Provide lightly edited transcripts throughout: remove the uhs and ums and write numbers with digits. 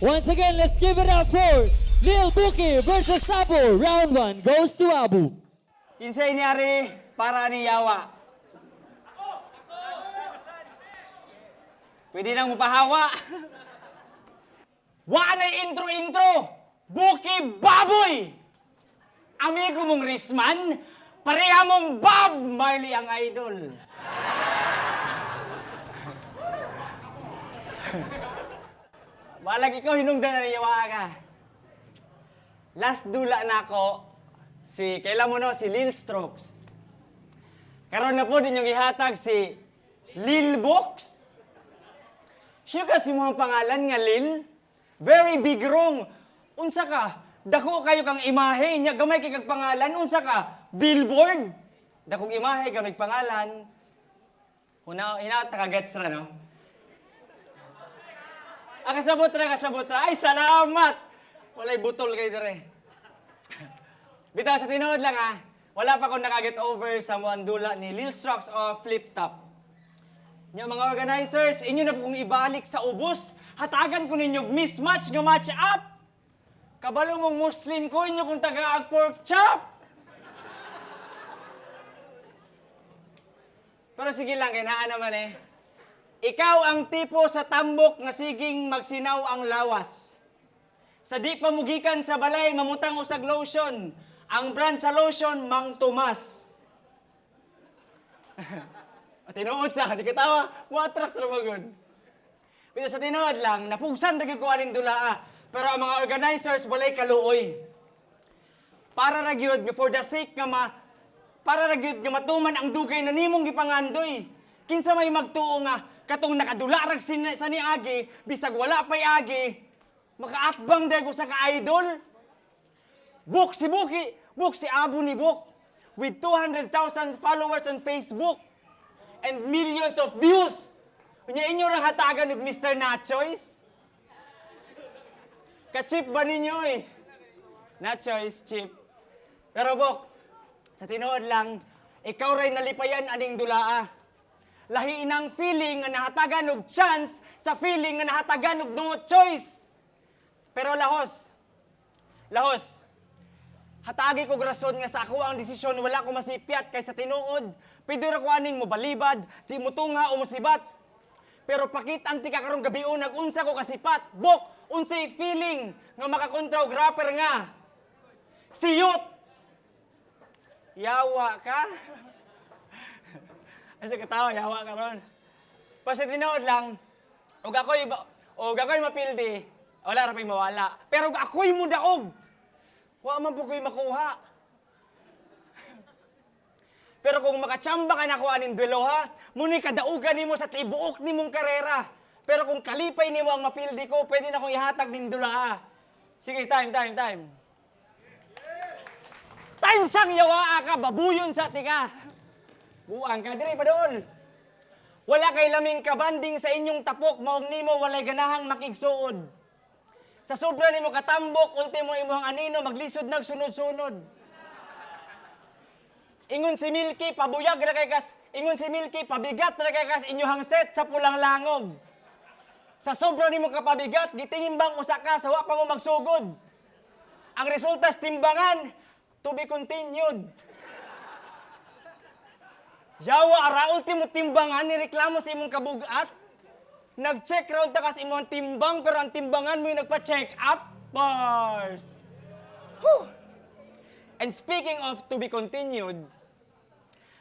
Once again, let's give it up for Lil Buki versus Abu. Round 1 goes to Abu. Kinsay niyari para ni Yawa. Pwede nang mapahawa. Wanay intro-intro. Buki Baboy. Amigo mong Risman, pareha mong Bob Marley ang idol. Balag ikaw, hinungdan na niyawa ka. Last dula na ako, kailan mo no, si Lil Strokes. Karon na po din yung ihatag si Lil Box. Siya kasi mga pangalan nga Lil. Very big wrong. Unsa ka? Dako kayo kang imahe niya, gamay kay kag pangalan. Unsa ka? Billboard. Dakong imahe, gamay pangalan. Hinaot na kagets ra, no? Kasabot ra. Ay, salamat! Walay butol kayo dire. Bitaw, sa tinood lang wala pa akong nakaget over sa muandula ni Lil Strokes o Flip Top. Yung mga organizers, inyo na po kong ibalik sa ubos. Hatagan ko ninyo mismatch nga match up. Kabalo mong Muslim ko, inyo kong taga-ag pork chop. Pero sige lang, kinaan naman Ikaw ang tipo sa tambok nga siging magsinaw ang lawas. Sa di pamugikan sa balay, mamutang usag lotion. Ang brand sa lotion, Mang Tomas. Tinuod sa, di katawa, watras na magod. Pero sa tinuod lang, napugsan na ko aning dulaa. Pero ang mga organizers, walay kaluoy. Para ragyod, for the sake nga para ragyod nga matuman ang dugay na nimong gipangandoy. Kinsa may magtuo nga, katong nakadularag sa ni Agi, bisag wala pa'y Agi, makaatbang dahil ko sa ka-idol. Book si Abu ni Book, with 200,000 followers on Facebook, and millions of views. Kunya inyo rang hatagan ng Mr. Nachois? Ka-cheap ba ninyo Nachois, cheap. Pero Bok, sa tinuod lang, ikaw ray nalipayan aning dulaa. Lahi inang feeling nga nahatagan og chance sa feeling nga nahatagan og no choice. Pero lahos, hatagi ko rason nga sa ako ang desisyon wala ko masipyat kay sa tinuod. Pwede ra ko aning mobalibad, di mo tungha o musibat. Pero pakit anti ka karong gabion nag-unsa ko kasipat. Bok, unsay feeling nga makakontra og rapper nga. Siyot. Yawa ka? Kasi katawa, yawa ka ron. Pasa tinuod lang, og ako'y mapildi, wala ra pa'y mawala. Pero og ako'y mudaog, wa man po ko'y makuha. Pero kung makachamba ka na ko aning duelo muni kadaugan nimo sa tibuok nimong karera. Pero kung kalipay nimo ang mapildi ko, pwede na kong ihatag ning dula Sige, time. Time sang yawa ka, babuyon sa tika. Buang ka, dire padol. Wala kay laming kabanding sa inyong tapok, maong nimo walay ganahang makigsuod. Sa sobra nimo katambok, ultimo imong anino, maglisod nagsunod-sunod. Ingon si Milky, pabuyag ra kay kas. Ingon si Milky, pabigat ra kay kas inyong set sa pulang langog. Sa sobra nimo kapabigat, gitinimbang usa ka sa wa pa mo magsugod. Ang resulta sa timbangan, to be continued. Yawa, ara ultimo timbangan, nireklamo sa imong kabugat. Nag-check round ta kas imong timbang, pero ang timbangan mo yung nagpa-check up. Bars! Whew! And speaking of to be continued,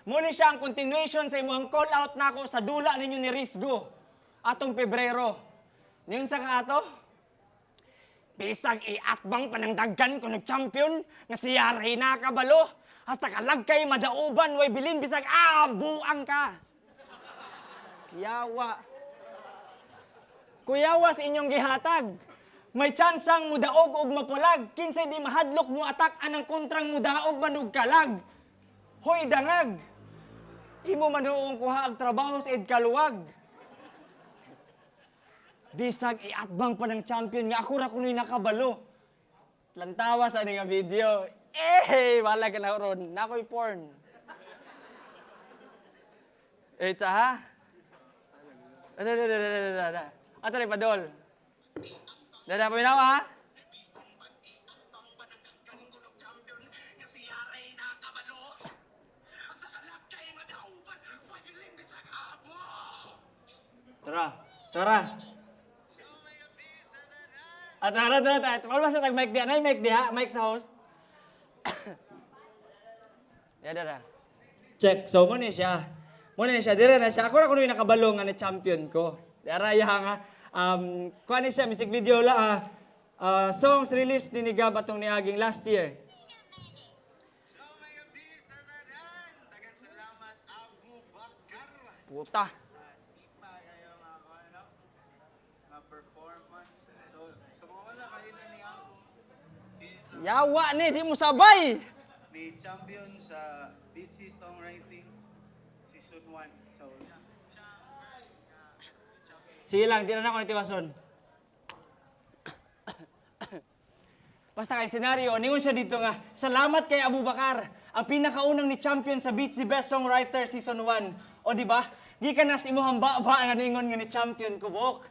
muna siya ang continuation sa imong call out na ako sa dula ninyo ni Rizgo atong Pebrero. Ngayon sa ato, bisag iatbang panangdaggan ko nag-champion nga siya Reyna Kabalo. Hasta kalagkay madauban, way bilin, bisag buang ka. Kuyawa sa inyong gihatag. May tsansang mudaog og mapulag. Kinsay di mahadlok mo atak anang kontrang mudaog manug kalag. Hoy dangag. Imo manuong kuha ang trabaho sa kaluwag. Bisag iatbang pa ng champion nga ako ra kunoy nakabalo. Lantawa sa nga video. Wala ka na ron. Nakoy porn. Ato rin padol. Dada po minaw ha. Tara, tara. Tara. Paano ba sa tag-mic di? Anay mic di ha? Mic sa host. Dada. Check. So, So, muna siya. Dire na siya. Ako na kuno yung nakabalo nga ni champion ko. Dara iya nga. Kuha ni siya, music video la. Songs released ni Gab atong niaging last year. Puta. Yawa ni, di mo sabay. May champion sa BC Songwriting Season 1. So, Sige lang, di na ako nitiwason. Basta kay senaryo, ningon siya dito nga, salamat kay Abubakar, ang pinakaunang ni champion sa Beats the Best Songwriter Season 1. O di ba? Di ka nas imuhang ba nga ningon nga ni champion ko, Bok.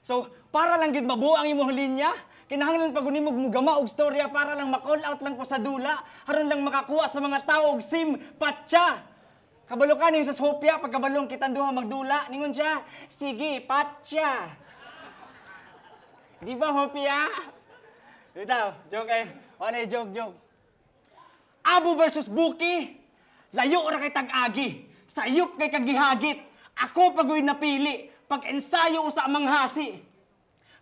So, para lang gid mabuo ang imong linya, kinahanglan pag unimog mugama og storya para lang ma-call out lang ko sa dula, haron lang makakuha sa mga tao og simpatya. Kabalo ka ning sa Sophia, pagkabalong kitang duha magdula, ningon siya, sige, patya. Di ba, Hopia? Dito, joke eh. Ano joke. Abu versus Buki. Layo ra kay tag-agi. Sayop kay kagihagit. Ako pagoy napili. Pag-ensayo sa manghasi.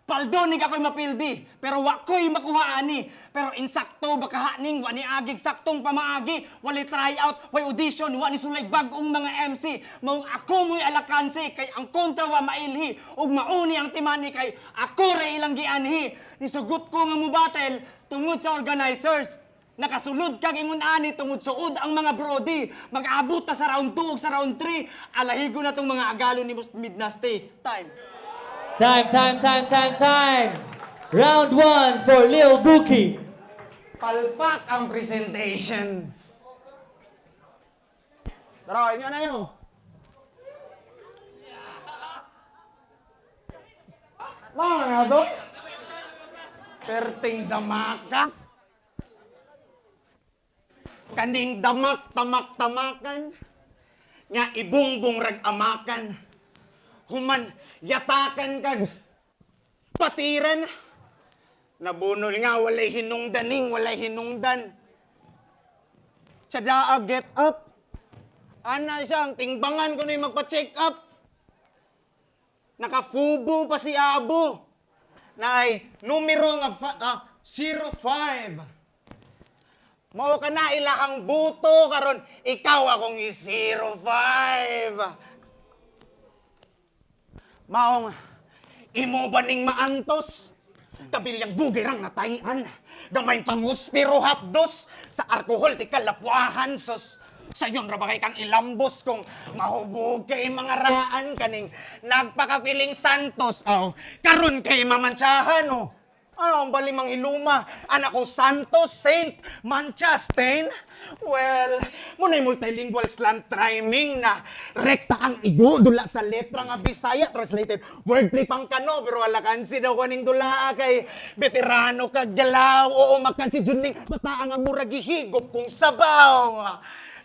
Paldo ni ako'y mapildi, pero wako'y makuhaani. Pero insakto baka haning, wani agig saktong pamaagi. Wali tryout, wali audition, wani sulay bagong mga MC. Maong ako mo'y alakansi, kay ang kontra wa mailhi. Ug mauni ang timani kay ako ray ilang gianhi. Nisugot ko nga mo battle, tungod sa organizers. Nakasulod kag ingon ani tungod suod ang mga brody. Mag-abot ta sa round 2 ug sa round 3. Alahigo na tong mga agalo ni Midnasty. Time. Time. Round 1 for Lil Buki. palpak ang presentation. Tara, inyo na yun. Mga nga to? Perting damaka. Kaning tamak-tamakan. Nga ibungbong rag-amakan. Human yatakan kag patiran. Nabunol nga walay hinungdaning, walay hinungdan. Tsadaa get up. Ana siyang tingbangan ko na yung magpa-check up. Nakafubo pa si Abo. Na ay numero nga 05. Mao ka na ilahang buto karon ikaw akong i-05. Maong imo ba ning maantos? Kabilyang bugirang natayan. Gamay pangus pero hapdos. Sa alkohol ti kalapwahan sos. Sayon ra ba kay kang ilambos kung mahubog kay mga raan kaning nagpakapiling santos. Oh, karon kay mamantsahan oh. Ano ang balimang iluma? Anak ko Santos, Saint, Manchastain? Well, muna'y multilingual slant rhyming na rekta ang igo, dula sa letra nga Bisaya, translated wordplay pang kano, pero wala kansi daw kaning dula kay veterano kag galaw, oo magkansi juning bata ang muragihigop kung sabaw.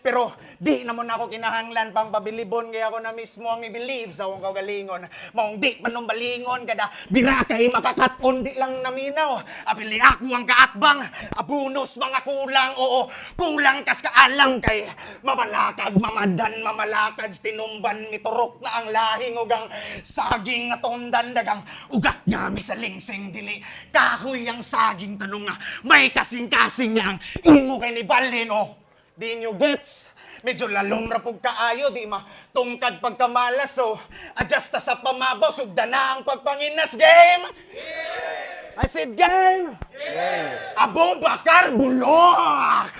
Pero di naman ako kinahanglan pang pabilibon kaya ako na mismo ang i-believe sa akong kagalingon. Maong di panumbalingon kada bira kay makakaton di lang naminaw. Apili ako ang kaatbang, abunos mga kulang, oo, kulang kas kaalang kay mamalakag, mamadan, mamalakad, tinumban, miturok na ang lahing ugang saging nga tondan dagang ugat nga misalingsing dili. Kahoy ang saging tanong nga, may kasing-kasing nga ang imo kay ni Balin, oh. Di nyo gets. Medyo lalong rapog kaayo, di matungkad pagkamalas, so adjust ta sa pamabaw, sugda na ang pagpanginas, game! Yeah! I said game! Yeah! Abubakar bulok!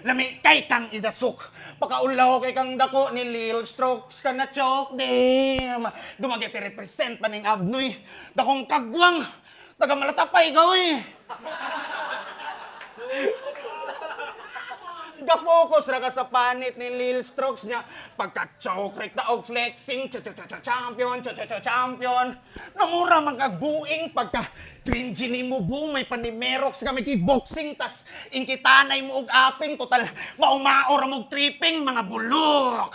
Lami kay kang idasok. Pakaulaw kay kang dako ni Lil Strokes ka na chok, damn! Dumagiti represent pa ning abnoy. Dakong kagwang. Taga malatapay ikaw eh. Ga-focus ra ka sa panit ni Lil Strokes niya. Pagka-choke, rekta og flexing, champion, champion. Namura man kag buing pagka cringy ni mo may panimerox kami kay boxing tas ingkitanay mo og aping total maumaor mo og tripping mga bulok.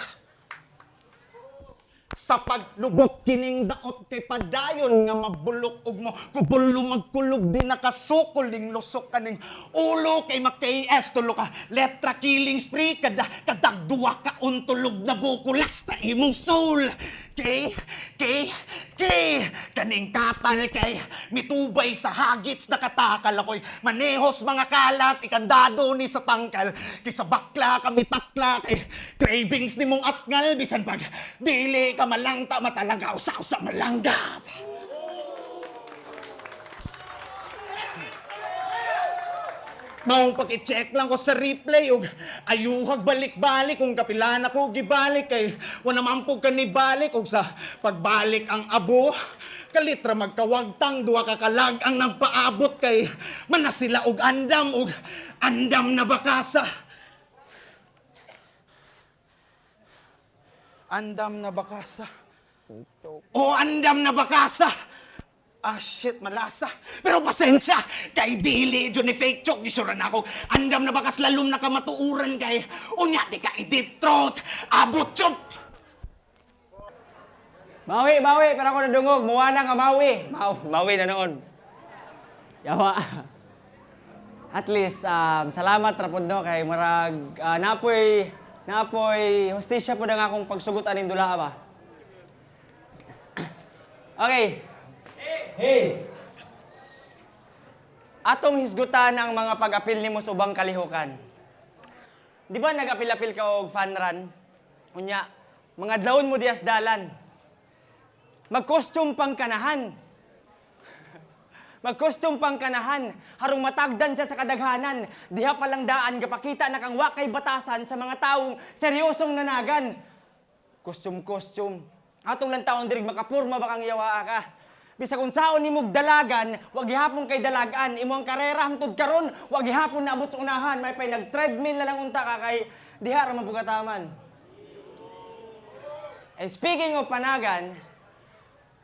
Sa paglubok kining daot kay padayon nga mabulok og mo kubulo magkulog di nakasukol ning lusok kaning ulo kay ma-KS tulo ka letra killing spree kadag duwa ka untulog na bukulas ta imong soul kay kaning katal kay mitubay sa hagits nakatakal ako'y manehos mga kalat ikandado ni sa tangkal kisa bakla kami takla kay cravings ni mong atngal bisan pag dili ka malangta matalaga usa malanggat. Maong paki-check lang ko sa replay ug ayuhag balik-balik kung kapilan ako gibalik kay wala man pug kanibalik ug sa pagbalik ang abo kalitra magkawagtang duwa ka kalag ang nagpaabot kay manasila og andam na bakasa. Andam na bakasa. Oh, andam na bakasa. Ah, shit, malasa. Pero pasensya, kay dili, Johnny fake choke, isura na ako. Andam na bakas lalom na kamatuuran kay, unya, di ka i-deep throat, abot chop. Mawi, pero ako nadungog. Muwa na nga mawi. Mawi na noon. Yawa. At least, salamat rapod no, kay marag, napoy, hostisya po na nga akong pagsugot aning dula ba. Okay. Hey! Atong hisgutan ang mga pag-apil nimo sa ubang kalihukan. Di ba nag-apil-apil ka og fan run? Unya, mga dlaon mo dias dalan. Mag-costume pang kanahan. Mag-costume pang kanahan. Harong matagdan siya sa kadaghanan. Diha palang daan, gapakita na kang wakay batasan sa mga taong seryosong nanagan. Costume. Atong lang taon dirig makapurma ba kang yawa ka? Bisa kung saon nimog dalagan, wag gihapon kay dalagan. Imo ang karera hangtod karon, wag gihapon naabot sa unahan. May pay nag-treadmill na lang unta ka kay diha ra mabugataman. And speaking of panagan,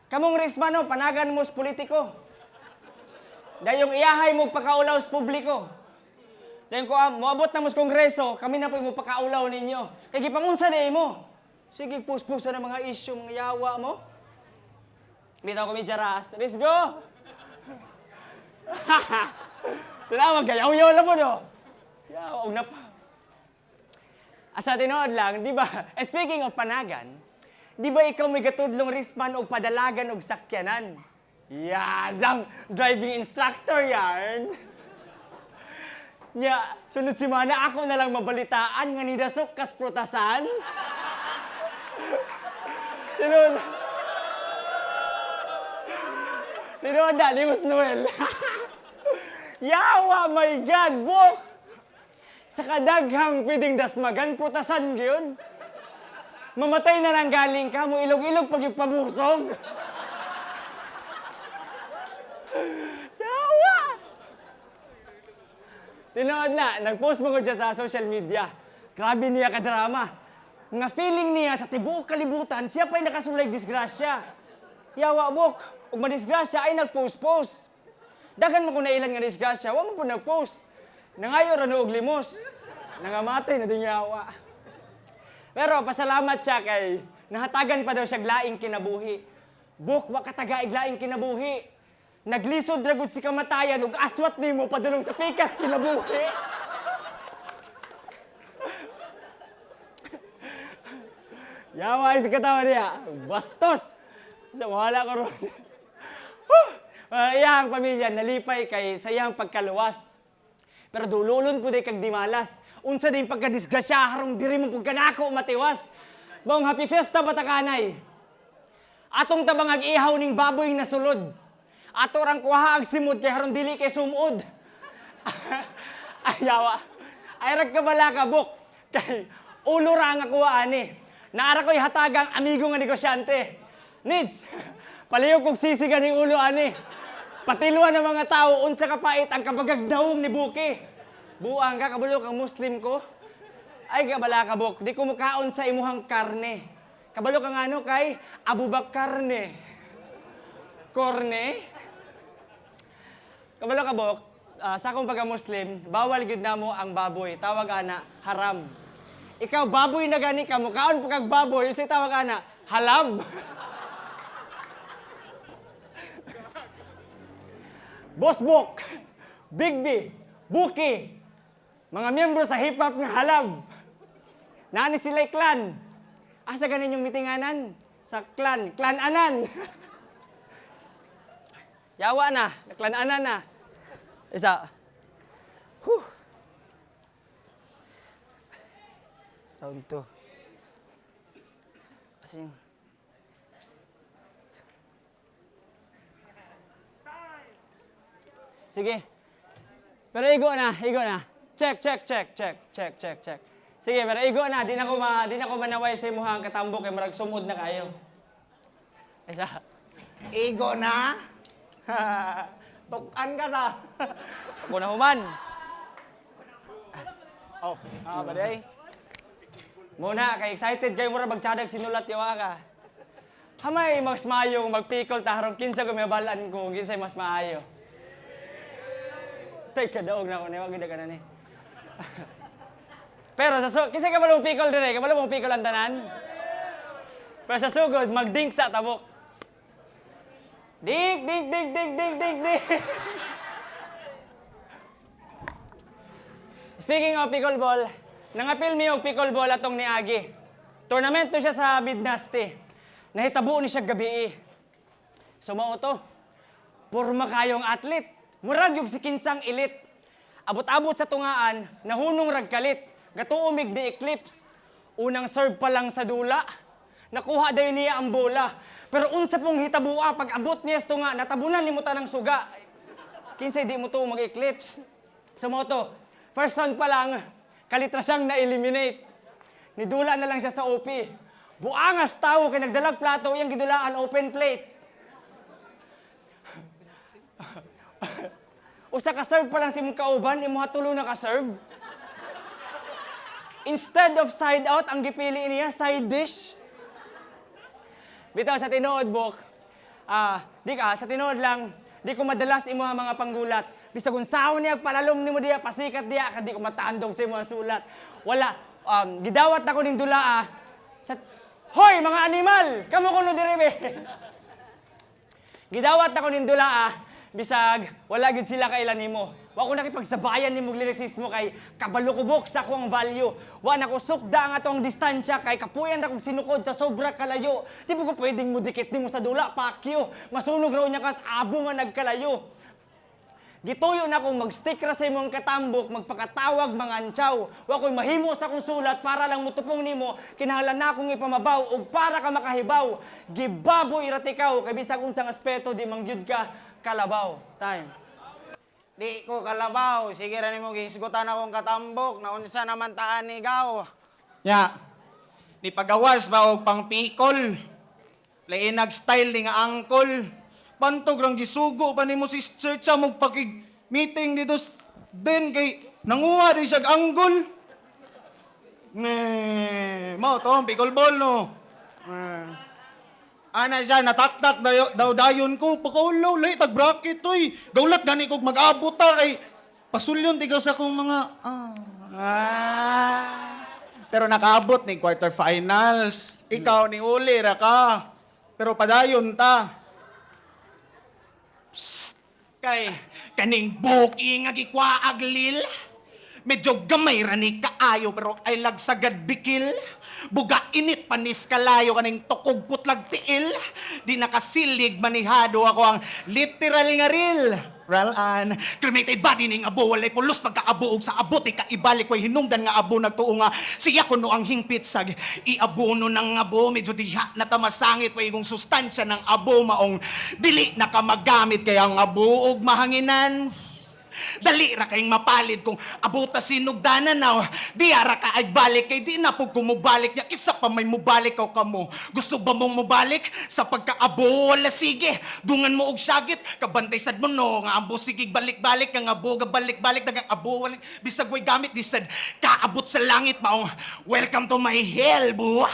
kamong Rismano, panagan mo sa politiko. Dayong iyahay mo pakaulaw sa publiko. Dayong ko moabot na mo sa kongreso, kami na po mo pakaulaw ninyo. Kay gipangunsa na mo. Sige, puspusa na mga issue, mga yawa mo. Bitaw ko may jaras. Let's go! Tinawag ka, yaw-yaw lang mo, no? Yaw, na pa. Asa tinood lang, di ba? Speaking of panagan, di ba ikaw may gatudlong Risman o padalagan o sakyanan? Yan, ang driving instructor yan. Nya, sunod si Mana, ako na lang mabalitaan nga nidasok kas protasan. Tinood na, ni Mus Noel. Yawa, my God, book! Sa kadaghang pwedeng dasmagan, putasan yun. Mamatay na lang galing ka, mo ilog-ilog pag ipabusog. Yawa! Tinood na, nag-post mo ko dyan sa social media. Grabe niya ka-drama. Nga feeling niya sa tibuok kalibutan, siya pa'y nakasulay disgrasya. Yawa, book! Ug madisgrasya ay nag-post-post. Daghan mo kung nailan nga disgrasya, wa mo po nag-post. Nangayo ra og limos. Nangamatay na din yawa. Pero pasalamat siya kay nahatagan pa daw siya laing kinabuhi. Buk, wa katagaig laing kinabuhi. Naglisod ra gud si kamatayan ug aswat nimo padulong sa pikas kinabuhi. Yawa ay si katawa niya. Bastos! Sa wala ko ron. Iyang pamilya nalipay kay sayang pagkaluwas. Pero dululon po day kag dimalas. Unsa din pagkadisgrasya harong diri mo pagkanako matiwas. Bong happy fiesta batakanay. Atong tabang ag-ihaw ning baboy na sulod. Ato rang kuha ag simod kay harong dili kay sumud. Ayawa. Ay rag kabala ka buk. Kay ulo ra nga kuha ani. Naara ko'y hatagang amigo nga negosyante. Needs. Palihog kong sisiga ni ulo ani. Patiluan ng mga tao, unsa kapait ang kabagagdawong ni Buki. Buang ka, kabulok ang Muslim ko. Ay, kabala kabok, di ko mukaon sa imuhang karne. Kabalo ka nga no kay Abubak karne. Korne. Kabalo kabok, sa akong pagka-Muslim, bawal gid namo ang baboy. Tawag ana, haram. Ikaw, baboy na gani ka, mukaon pa kag baboy, yung tawag ana, halab. Boss Book, Big B, Buki, mga miyembro sa hip-hop ng halab. Nani sila'y clan. Asa ganin yung mitinganan? Sa clan, clan-anan. Yawa na, clan-anan na. Isa. Huh. Round 2. Kasi sige. Pero igo na. Check. Sige, pero igo na. Di na ko manaway sa imuhang katambok kay marag sumod na kayo. Isa. Igo na? Tukan ka sa... Ako na human. Baday. Muna, kay excited kayo mura magtsadag sinulat yawa ka. Hamay mas maayo kung magpikol taharong kinsa gumibalaan ko kung kinsay mas maayo. Tay kadaog na ako, nawag gid ka na ni. Pero sa kinsa ka balong pikol dire, ka balong pikol ang tanan. Pero sa sugod magdink sa tabok. Dik. Speaking of pickleball, nangapil mi og pickleball atong ni Agi. Tournament to siya sa Midnasti. Nahitabo ni siya gabi. Sumao to. Porma kayong atlet. Murag yung si kinsang elite. Abot-abot sa tungaan, nahunong ragkalit. Gatuumig ni Eclipse. Unang serve pa lang sa dula. Nakuha dayon niya ang bola. Pero unsa pong hitabua pag abot niya sa tunga, natabunan ni mo tanang suga. Kinsay di mo to mag-eclipse. Sumao to. First round pa lang, kalitra siyang na-eliminate. Nidula na lang siya sa OP. Buangas tao kay nagdalag plato, iyang gidulaan open plate. Usa ka serve pa lang si mong kauban, imuha tulo na ka serve. Instead of side out, ang gipili niya side dish. Bitaw sa tinuod book, sa tinuod lang, di ko madalas imuha mga panggulat. Bisag unsaon niya palalom nimo diya pasikat diya kadi ko matandog sa imong sulat. Wala gidawat ako ning dula sa hoy mga animal, kamo kuno diri be. Gidawat ako ning dula bisag wala gid sila kailan nimo. Wa ko nakipagsabayan nimo lyricismo kay kabalukubok sa akong value. Wa na ko sukda ang atong distansya kay kapuyan na kong sinukod sa sobra kalayo. Di ko pwedeng mudikit nimo sa dula pakyo. Masunog raw niya kas abo nga nagkalayo. Gituyo na akong mag-stick ra sa imong katambok, magpakatawag mga antsaw. Wa ko'y mahimo sa akong sulat para lang mutupong nimo, kinahanglan na akong ipamabaw ug para ka makahibaw. Gibaboy ratikaw kay bisag unsang aspeto di mangyud ka kalabaw. Time. Di ko kalabaw, sige ra nimo gisgutan akong katambok, na unsa naman taan ni gaw. Ya, ni pagawas ba og pangpikol. Lain nag-style ni nga angkol. Pantog rang gisugo pa nimo si Sir sa magpakig meeting dito den kay nanguha rin siya anggol. Mo to pickleball no. Ana siya nataktak daw dayon ko pakaulaw lay tag bracket oy. Gaulat gani kog mag-abot ta kay pasulyon tigaw sa akong mga Pero nakaabot ni quarterfinals. Ikaw ni uli ra ka. Pero padayon ta. Kay kaning buki nga gikwaag lil. Medyo gamay ra ni kaayo pero ay lagsagad bikil. Buga init panis kalayo kaning tukog putlag tiil. Di nakasilig manihado ako ang literal nga ril. Ralan, cremated body ning abo walay pulos pagkaabo og sa abot ikaibalik ko'y hinungdan nga abo nagtuo nga siya kuno ang hingpit sag iabono ng abo medyo diha na tamasangit way igong sustansya ng abo maong dili na ka magamit kaya ang abo og mahanginan. Dali ra kayong mapalid kung abuta sinugdanan now. Di ara ka ay balik kay di na po kumubalik niya. Kisa pa may mubalik ka mo. Gusto ba mong mubalik? Sa pagkaabo, wala sige. Dungan mo og syagit. Kabantay sad mo no. Nga abo sige balik-balik. Nga abo balik-balik. Dagang abo walik. Bisag way gamit. Di sad kaabot sa langit maong welcome to my hell, buwa.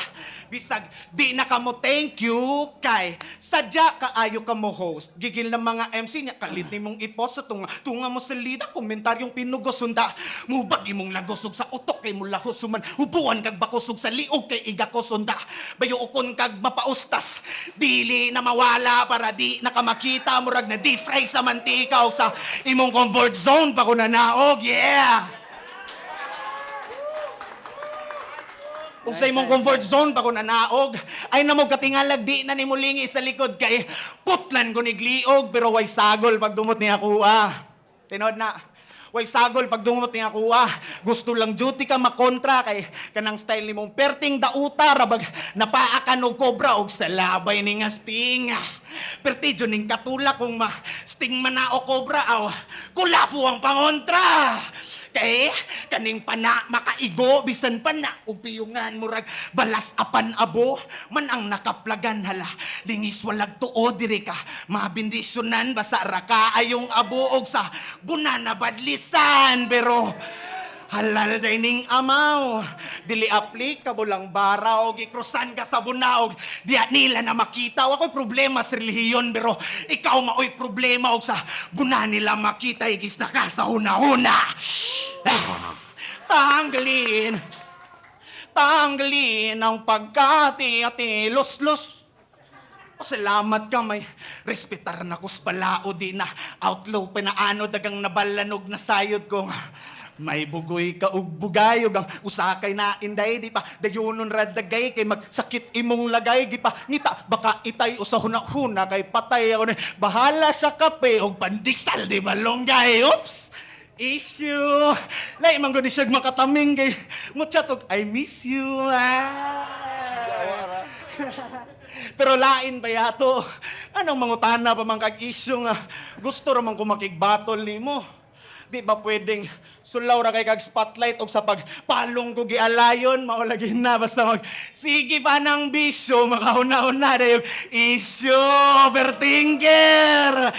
Bisag, di na ka mo thank you kay sadya kaayo ka mo host. Gigil ng mga MC niya, kalit ni mong ipost sa tunga mo sa lida, komentaryong pinugosunda. Mubag imong lagosog sa utok kay mo lahosuman, ubuan kag bakusog sa liog kay igakosunda. Bayo ukon kag mapaustas, dili na mawala para di nakamakita murag na deep fry sa mantika o sa imong comfort zone pa ko nanaog, yeah! Kung sa imong comfort zone pa ko nanaog, ay namog katingalag di na ni mulingi sa likod kay putlan ko ni gliog pero way sagol pag dumot niya kuha. Tinod na. Way sagol pag dumot niya kuha. Gusto lang duty ka makontra kay kanang style ni mong perting dauta rabag napaakan og kobra og sa labay ni nga sting. Pertijo ning katula kung ma sting man na o kobra aw kulafo ang pangontra. Kay kaning pana makaigo bisan pa na upiyungan murag balas apan abo man ang nakaplagan hala lingis walag tuo diri ka mabindisyonan basa ra ka ayong abo og sa bunana badlisan pero halal dining amaw. Dili applicable lang bara og ikrusan ka sa bunaog. Diya nila na makita. Ako'y problema sa relihiyon pero ikaw maoy problema og sa buna nila makita igis na ka sa huna-huna. Tanggalin. Tanggalin ang pagkati-ati. Los-los. Salamat ka may respetar na kus palao di na outlaw pinaano dagang nabalanog na sayod ko. May bugoy ka ug bugayog ang usakay na inday di pa dayonon radagay kay magsakit imong lagay di pa ngita baka itay usahuna-huna kay patay ako bahala sa kape og pandesal di malonggay. Oops. Issue. Lai man gud siya makataming kay mo chat og I miss you. Pero lain ba yato? Anong mangutana pa man kag issue nga gusto ra man ko makigbatol nimo? Di ba pwedeng sulaw ra kay kag spotlight og sa pagpalong ko gialayon maulagi na basta mag sige pa ng bisyo makahuna-una na yung issue overthinker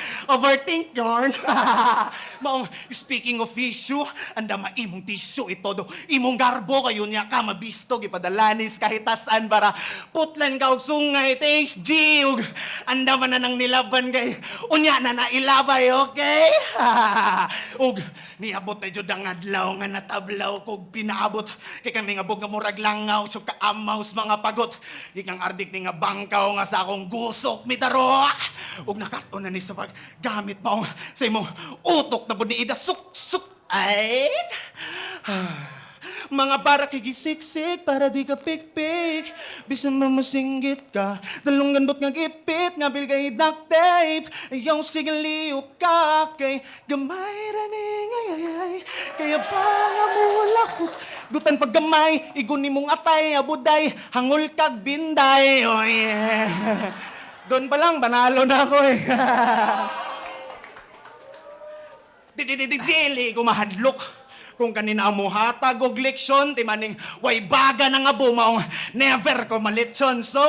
maong speaking of issue anda maimong tissue ito do imong garbo kayo niya ka mabisto gipadalanis kahit tasan para putlan ka og sungay thanks G ug anda man na nang nilaban kay unya na nailabay okay ug niabot na jud ang adlaw nga natablaw kog pinaabot kay kami nga bug nga murag langaw so kaamaws mga pagot ikang ardik ni nga bangkaw nga sa akong gusok mitaro ug nakaton na ni sa paggamit mo sa imong utok na bud ni ida suk ay mga para kigisiksik para di ka pikpik bisan mamasinggit ka dalong gandot nga gipit nga bil kay duct tape ayaw sigaliw ka kay gamay raning ay kaya pa nga mula ko dutan pag gamay igun nimong atay abuday hangol kag binday oh yeah doon pa lang banalo na ako eh dili gumahadlok kung kanina mo hatag og leksyon, ti maning way baga na nga bumaong never ko malitsyon. So,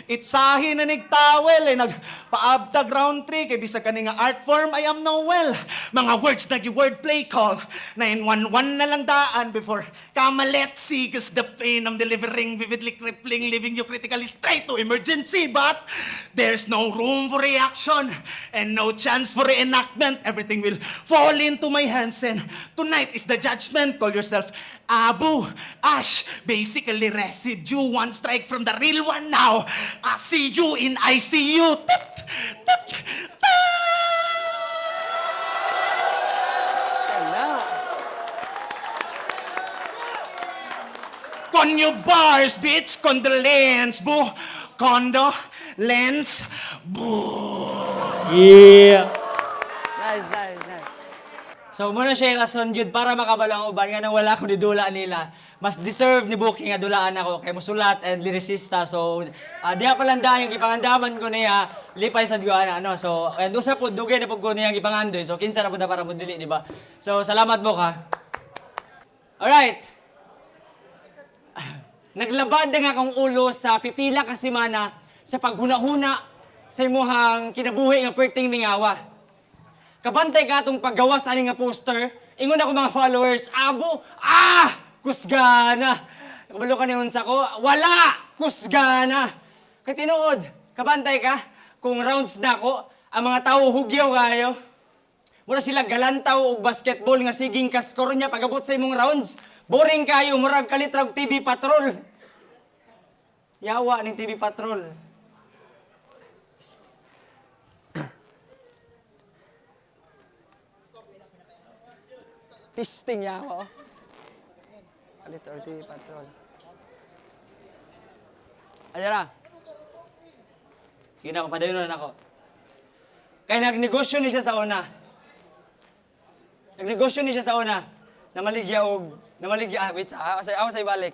itsahi na nigtawel, nagpaabtag round 3, kay bisa kaninga art form, I am no well. Mga words na wordplay call, 911 na lang daan before kamaletsi, cause the pain I'm delivering, vividly crippling, leaving you critically straight to emergency, but there's no room for reaction, and no chance for reenactment. Everything will fall into my hands, and tonight is the judgment. Call yourself Abu Ash, basically residue, one strike from the real one now. I see you in ICU. Conyo bars, bitch, condolence, boo, condolence, boo. Yeah. Nice. So, muna siya yung rason yun para makabalang uban nga nang wala ko ni dula nila. Mas deserve ni Booking nga dulaan ako kay musulat and lyricista. So, diha palandaan yung ipangandaman ko niya. lipay sa Diwana, ano. So, and usa po dugay na pud ko niyang ipangandoy. So, kinsa na pud na para mo dili, di ba? So, salamat Bok ha. Alright. Naglabad nga akong ulo sa pipila ka semana sa paghuna-huna sa imuhang kinabuhi nga perting mingawa. Kabantay ka atong paggawas ani nga poster, ingon ako mga followers, abo, kusgana. Kabalo ka niyon sa ko, wala, kusgana. Kay tinuod, kabantay ka, kung rounds na ko, ang mga tao hugyaw kayo. Mura sila galantaw og basketball nga siging kaskor niya pagabot sa imong rounds. Boring kayo, murag kalitrag TV Patrol. Yawa ni TV Patrol. Pisting yawa. Kalitrag TV Patrol. Ayara. Sige na, kapadayon na ako. Kaya nagnegosyo ni siya sa una. Nagnegosyo ni siya sa una. Wait, ako sa ibalik.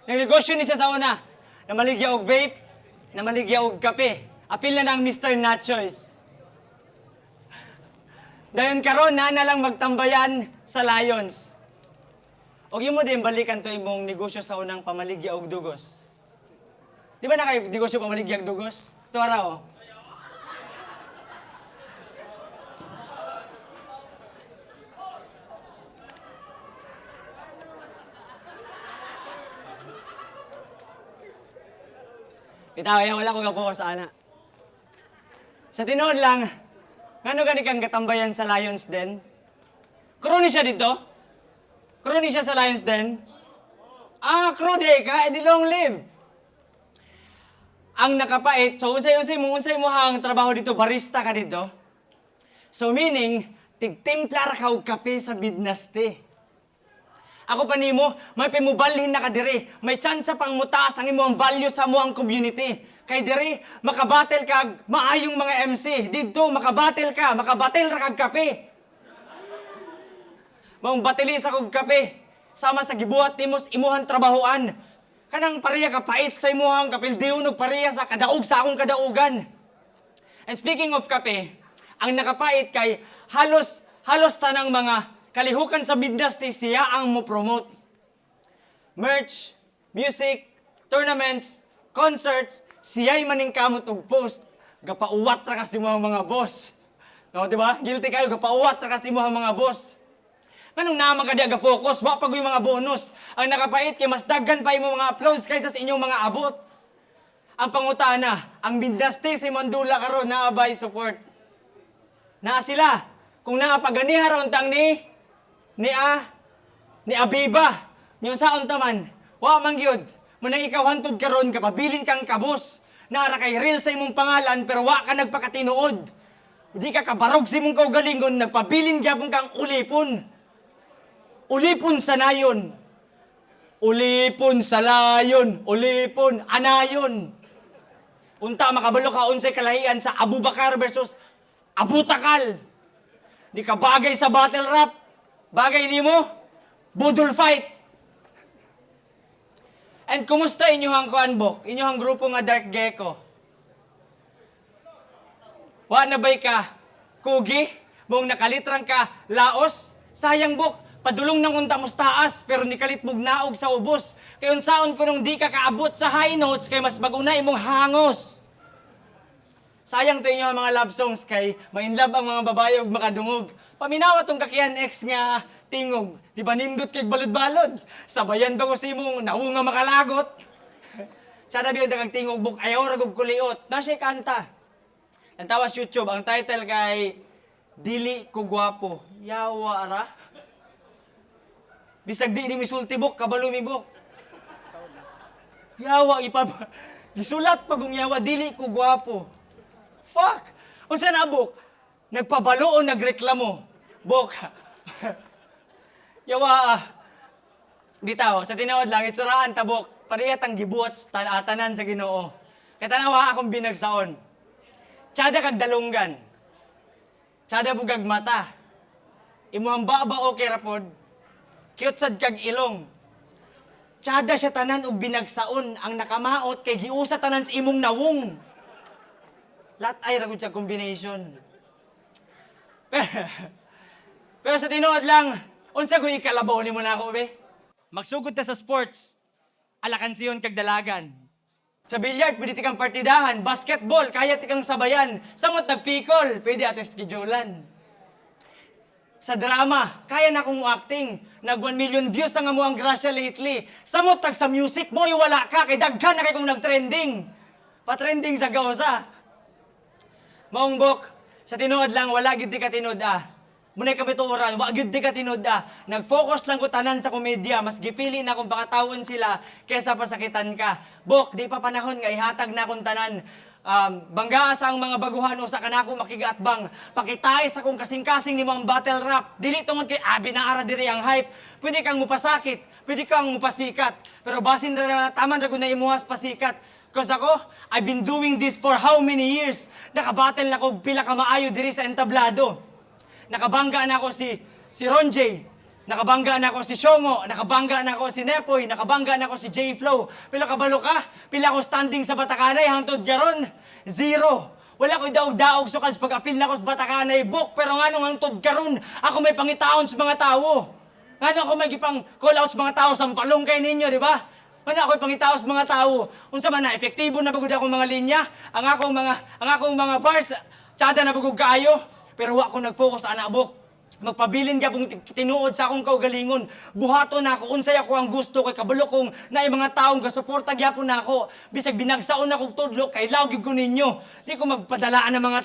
Nagnegosyo ni siya sa una. Namaligya og vape, namaligya og kape. Apil na ng Mr. Nachos. Dayon karon na lang magtambayan sa Lions. Og yung mo din balikan to imong negosyo sa unang pamaligya og dugos. Di ba na kayo negosyo pamaligya og dugos? Ito araw. Bitaw, wala ko gapokus ana. Sa tinuod lang, ngano gani kang gatambayan sa Lions Den? Kroni siya dito? Kroni siya sa Lions Den? Kroni ka, edi long live. Ang nakapait, so unsay mo hang trabaho dito, barista ka dito. So meaning, tigtimplar ka og kape sa midnaste. Ako pa nimo, may pimubalhin na ka diri. May tsansa pang mutaas ang imong value sa moang community. Kay diri, makabattle kag maayong mga MC. Dito, makabattle ra kag kape. Maong batilis akong kape. Sama sa gibuhat nimos imuhang trabahoan. Kanang pareha ka pait sa imuhang kapildiyon ug pareha sa kadaog sa akong kadaugan. And speaking of kape, ang nakapait kay halos tanang mga kalihukan sa midnasty siya ang mo promote. Merch, music, tournaments, concerts, siya'y maning kamot og post. Gapauwat ra kasi mga boss. No, di ba? Guilty kayo, gapauwat ra kasi mga boss. Anong naman ka diya ga-focus? Wa pag yung mga bonus. Ang nakapait kay mas daghan pa yung mga applause kaysa sa inyong mga abot. Ang pangutana, ang midnasty si Mandula karon naabay support. Naa sila. Kung naapaganiha ron tang ni Abiba, yung saon taman, wa man gyud. Munang ikaw hantod karon kapabilin kang kabos. Nara kay real sa imong pangalan pero wa ka nagpakatinuod. Di ka kabarog sa imong kaugalingon, nagpabilin gyapon kang ulipon. Ulipon sa nayon. Ulipon sa layon. Ulipon, anayon. Unta makabalo ka unsay kalahian sa Abubakar versus Abutakal. Di ka bagay sa battle rap. Bagay nimo, budol fight. And kumusta inyong kuanbok? Inyong grupo nga Dark Gecko? Wa na bay ka? Kugi? Mong nakalitrang ka? Laos? Sayang bok, padulong nang unta mos taas, pero nikalit mog naog sa ubos. Kay unsaon ko nung di ka kaabot sa high notes, kay mas baguna imong hangos. Sayang to inyo mga love songs kay mainlove ang mga babae ug makadungog. Paminawa tong kakihan ex nga tingog. Di ba nindot kay balod-balod? Sabayan ba ko si mong naunga makalagot? Sada biyo dagang tingog buk ayaw ra gug kuliot. Na siya kanta. Nantawas YouTube ang title kay Dili ko gwapo. Yawa ara. Bisag di ni misulti buk kabalo mi buk. Yawa gisulat pag yawa dili ko gwapo. Fuck! O sana, Bok? Nagpabalo o nagreklamo? Bok, yawa, bitaw, sa tinawad lang, itsuraan ta, Bok, pariyat ang gibuhat sa tanan sa Ginoo. Kaya tanawa akong binagsaon. Tsada kag dalunggan. Tsada bugag mata. Imuhang baba o kerapod. Cute sad kag ilong. Tsada siya tanan og binagsaon ang nakamaot kay giusa tanan sa imong nawong. Lahat ay ragod sa combination. Pero sa tinuod lang, unsa ko ikalabaw nimo na ako, be? Magsugod ta sa sports. Alakansiyon kag dalagan. Sa billiard, pwede tikang partidahan. Basketball, kaya tikang sabayan. Samot nagpikol, pwede ato schedulean. Sa drama, kaya na akong acting. Nag 1 million views ang amo ang grasya lately. Samot tag sa music, mo'y wala ka, kay daghan na kay kung nag-trending. Pa-trending sa gawsa. Maungbok, sa tinuod lang, wala gid di ka tinuod Munay kabituran, wa gid di ka tinuod Nag-focus lang ko tanan sa komedya, mas gipili na kung pakatawon sila kaysa pasakitan ka. Bok, di pa panahon nga ihatag na akong tanan. Bangga sa ang mga baguhan usa ka nako makigatbang. Pakitay sa kung kasing-kasing nimo ang battle rap. Dili tungod kay binaara diri ang hype. Pwede kang mupasakit, pwede kang mupasikat. Pero basin ra na taman ra gud na imuhas pasikat. Cause ako, I've been doing this for how many years? Nakabattle na ko pila ka maayo diri sa entablado. Nakabangga na ako si Ron J. Nakabangga na ako si Shongo. Nakabangga na ako si Nepoy. Nakabangga na ako si J-Flow. Pila kabalo ka? Pila ko standing sa Batakanay hangtod garon? 0. Wala ko'y daog-daog so kas pag-apil na ko sa Batakanay book. Pero nga nung hangtod garon, ako may pangitaon sa mga tao. Nga nung ako may gipang call out sa mga tao, sampalong kay ninyo, di ba? Ano ako'y pangitaos mga tao. Unsa man na epektibo na bagud akong mga linya, ang akong mga bars, tsada na bagud kaayo, pero wa ko nag-focus ana bok. Magpabilin gyapon tinuod sa akong kaugalingon. Buhaton na ako unsay ako ang gusto kay kabalo kong naay mga taong gasuporta gyapon nako. Bisag binagsaon ako tudlo kay law gyud ko ninyo. Di ko magpadalaan ng mga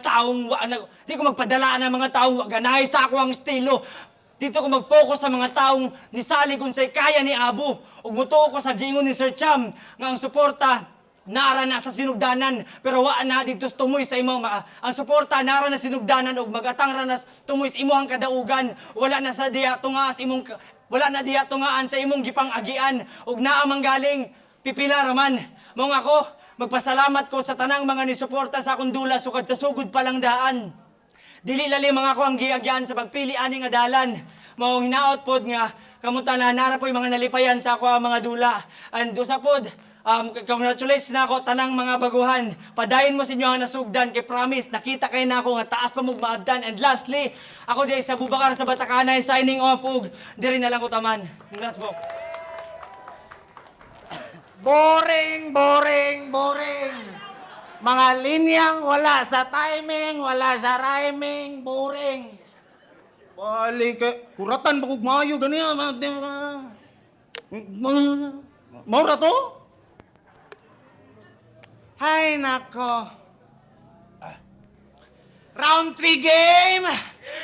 taong wa ganahay sa ako ang estilo. Dito ko mag-focus sa mga taong nisali kung sa'y kaya ni Abu. Ug mutuo ko sa gingon ni Sir Cham nga ang suporta nara na sa sinugdanan pero wa na dito tumoy sa imong ang suporta nara na sinugdanan ug magatang ra na tumoy sa imong kadaugan. Wala na diha tungaan sa imong gipang-agian ug naa manggaling pipila raman. Mong ako magpasalamat ko sa tanang mga nisuporta sa akong dula sukad sa sugod pa lang daan. Dili lali mga ko ang giagyan sa pagpili ani nga dalan. Mao hinaot pod nga kamuta na nara po'y mga nalipayan sa ako ang mga dula. And usa pod, congratulations na ako tanang mga baguhan. Padayon mo sa inyo ang nasugdan kay promise nakita kay na ako nga taas pa mo maabdan. And lastly, ako di sa Bubakar sa Batakanay signing off ug diri na lang ko taman. Congrats po. Boring, boring, boring. Mga linyang wala sa timing, wala sa rhyming, boring. Balik kuratan ba kog maayo ganiya, maura to? Hay nako. Round 3 game.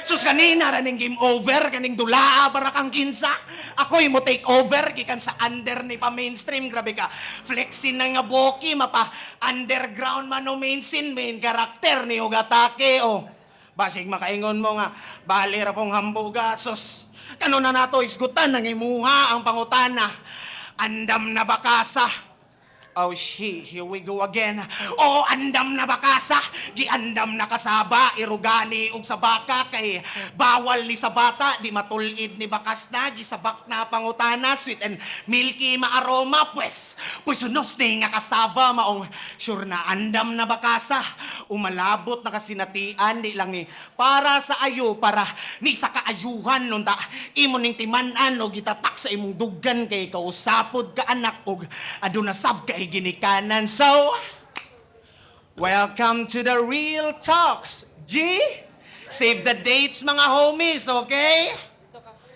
Sus kanina raning game over kaning dulaa para kang kinsa. Ako'y mo take over gikan sa under ni pa mainstream, grabe ka. Flexin na nga boki mapa underground man o main karakter ni og atake o. Basig makaingon mo nga bali ra pong hambuga sus. Kano na nato isgutan nang imuha ang pangutana. Andam na bakasa. Oh shit, here we go again. Oh, andam na bakasa, giandam na kasaba, irugani og sabaka kay bawal ni sabata, di matulid ni bakas na, gisabak na pangutana, sweet and milky maaroma, pues unos ni nga kasaba, maong sure na andam na bakasa, umalabot na kasinatian, di lang ni para sa ayo, para ni sa kaayuhan, nun ta, imo ning timanan, o gitatak sa imong dugan kay kausapod ka anak, og aduna sab kay ginikanan. So, welcome to the Real Talks. G, save the dates mga homies, okay?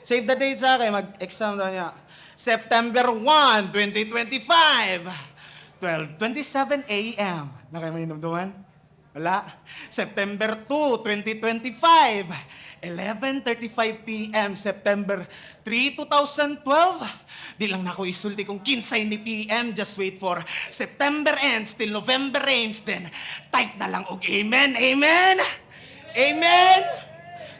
Save the dates ha, kay mag-exam daw niya. September 1, 2025, 12:27 a.m. Na kayo may inumduman? Wala. September 2, 2025, 11:35 p.m. September 3, 2012. Di lang na ako isulti kung kinsay ni PM. Just wait for September ends till November ends. Then, type na lang og amen. Amen? Amen?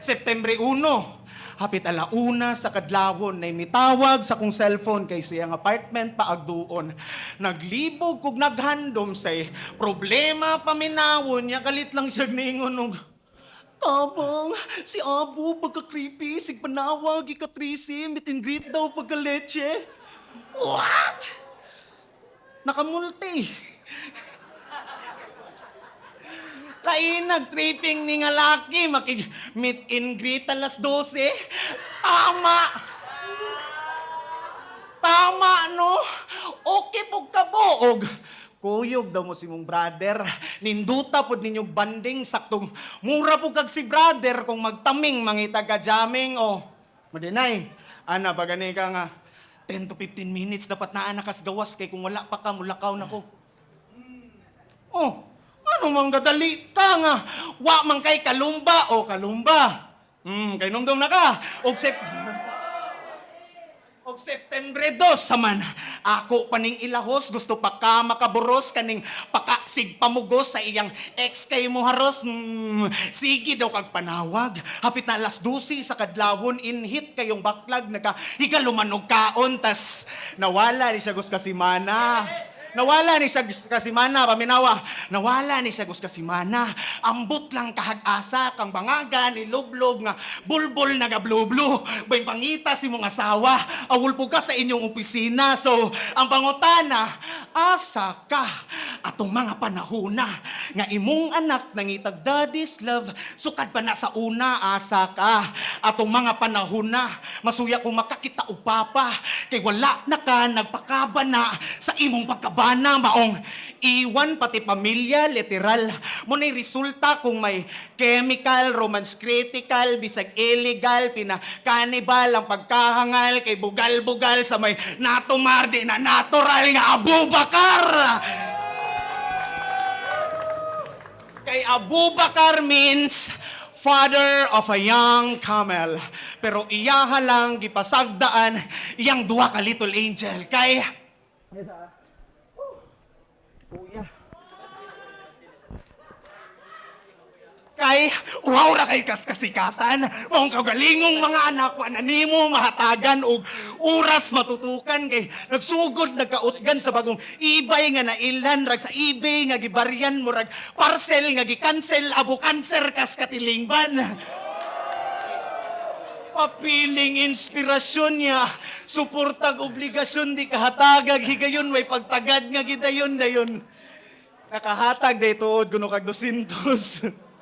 September 1, hapit alauna sa kadlawon na mitawag sa kong cellphone kay siyang apartment paagduon. Naglibog kog naghandom say problema paminawon niya kalit lang siya ningon og tabang, si Abu pagka-creepy, sig panawag, ika-3C, meet and greet daw pagka-leche. What? Nakamulti. Nag-tripping ni nga laki, makig-meet and greet alas 12. Tama. Tama, no? Okay pog kabuog. Kuyog daw mo si mong brother. Ninduta pod ninyong banding saktong mura po kag si brother kung magtaming mangita ka jamming o madinay. Ana ba gani ka nga 10 to 15 minutes dapat naa nakas gawas kay kung wala pa ka mulakaw na ko. Oh, ano mang gadali ta nga wa man kay kalumba o kalumba. Kay nungdom na ka. Og September 2 saman, ako paning ilahos, gusto pa ka makaburos, kaning pakasig pamugos sa iyang ex kay mo haros. Sige daw kag panawag, hapit na alas 12 sa kadlawon, inhit kayong baklag, nakahigaluman og kaon, tas nawala ni siya gus kasimana. Nawala ni siya kasimana, paminawa. Nawala ni siya kasimana. Ambot lang kahag-asa, kang bangaga ni Lublob nga bulbol na gablublo. Bay pangita si mong asawa, awul po ka sa inyong opisina. So, ang pangutana, asa ka atong mga panahona nga imong anak nangitag daddy's love, sukad pa na sa una, asa ka atong mga panahona. Masuya kung makakita o papa, kay wala na ka nagpakaba na sa imong pagkabana maong iwan pati pamilya, literal. Muna'y resulta kung may chemical, romance critical, bisag illegal, pina-cannibal ang pagkahangal, kay bugal-bugal sa may natumar, di na natural nga Abubakar. Kay Abubakar means father of a young camel. Pero iyaha lang gipasagdaan iyang duwa ka little angel. Kay wow ra kay kasikatan. Mong kagalingong mga anak wa nanimo mahatagan og oras matutukan kay nagsugod nagkautgan sa bagong eBay nga nailan rag sa eBay nga gibaryan mo rag parcel nga gi-cancel abo cancer kas katilingban. Papiling inspirasyon niya, suportag obligasyon di kahatagag higayon way pagtagad nga gidayon dayon. Nakahatag day tuod kuno kag 200.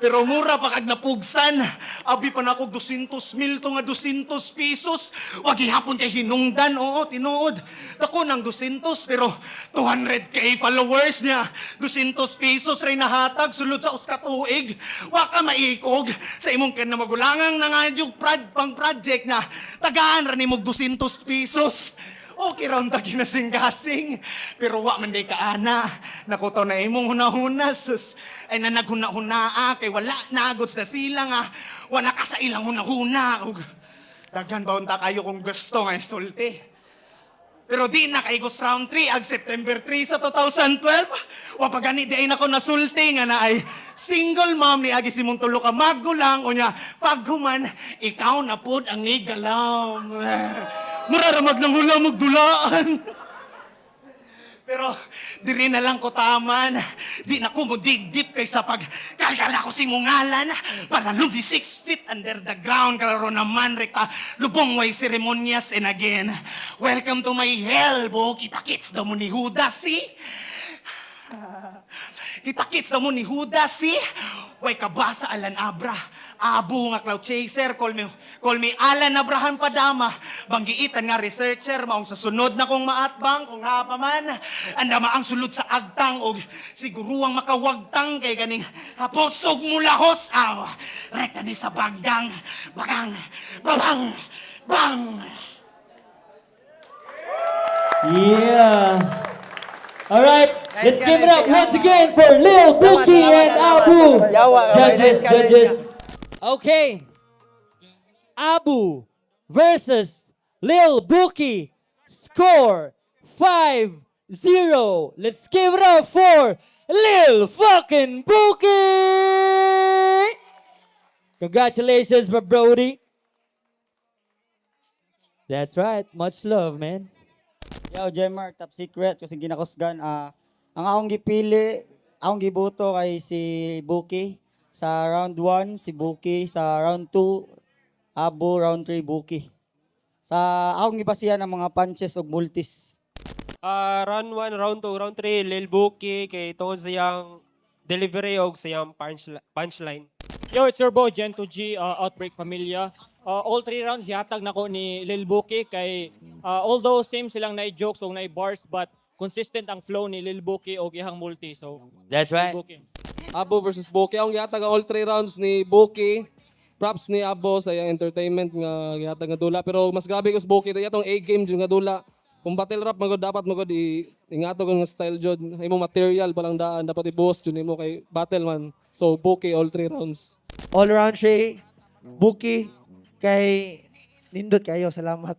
Pero mura pa kag napugsan. Abi pa na ako 200,000 to nga 200 pesos. Wag ihapon kay hinungdan. Oo, tinuod. Dako ng 200 pero 200k followers niya. 200 pesos rin nahatag sulod sa uska tuig. Wa ka maikog sa imong kan na magulangang nangadyog pang project na tagaan ra nimog 200 pesos. Okay raw ta ginasing-gasing. Pero wa man day kaana. Nakuto na imong hunahuna. Sus, ay na naghuna-hunaa. Kay wala nagods na sila nga. Wala ka sa ilang hunahuna. Ug daghan baon ta kayo kung gusto nga isulti. Pero di na kay Ghost Round 3 ag September 3 sa 2012. Wa pa gani di ay nako nasulti nga na ay single mom ni agi simong tulo ka magulang. O niya, paghuman, ikaw na pod ang nigalam. Mararamag ng hula magdulaan. Pero diri na lang ko taman. Di na ko mo digdip kaysa pagkalkal ako si mungalan. Para lumdi 6 feet under the ground. Kalaro naman rekta lubong way seremonyas. And again, welcome to my hell, bo. Kita-kits daw mo ni Judas, si? Kita-kits daw mo ni Judas, si? Way kabasa Alan Abra. Abo nga cloud chaser, call me Alan Abraham Padama. Banggiitan nga researcher, maong sa sunod na kong maatbang, kung hapaman. Andama ang sulod sa agtang, o siguruang makawagtang, kay ganing haposog mulahos. Rekta ni sa bagang, babang, bang. Yeah. All right, let's Nice give it guys. up once again for Lil Bookie and Abu. Yawa, Judges, nice guys. judges. Okay. Abu versus Lil Bookie. Score 5-0. Let's give it up for Lil fucking Bookie. Congratulations, my Brody. That's right. Much love, man. Yo, Jemar, top secret kasi ginakusgan. Ang akong gipili, akong giboto kay si Buki. Sa round 1, si Buki. Sa round 2, Abo. Round 3, Buki. Sa akong gibasihan ng mga punches ug multis. Round 1, round 2, round 3, Lil Buki kay tungod sa iyang delivery og sa iyang punchline. Yo, it's your boy, Gen2G, Outbreak Familia. All 3 rounds, yatag nako ni Lil Buki kay although same silang na jokes o na bars, but consistent ang flow ni Lil Buki o gihang multi. So, That's right. Lil Buki. Abo versus Boki. Ang yatag ang all 3 rounds ni Boki. Props ni Abo sa iyang entertainment nga yatag nga dula. Pero mas grabe ko sa Boki. Ito itong A-game dyan nga dula. Kung battle rap magod dapat magod ingato ko nga style jud. Imo material palang daan dapat i-boss jud nimo kay battle man. So Boki all 3 rounds. All around siya, Buki, kay nindot kayo. Salamat.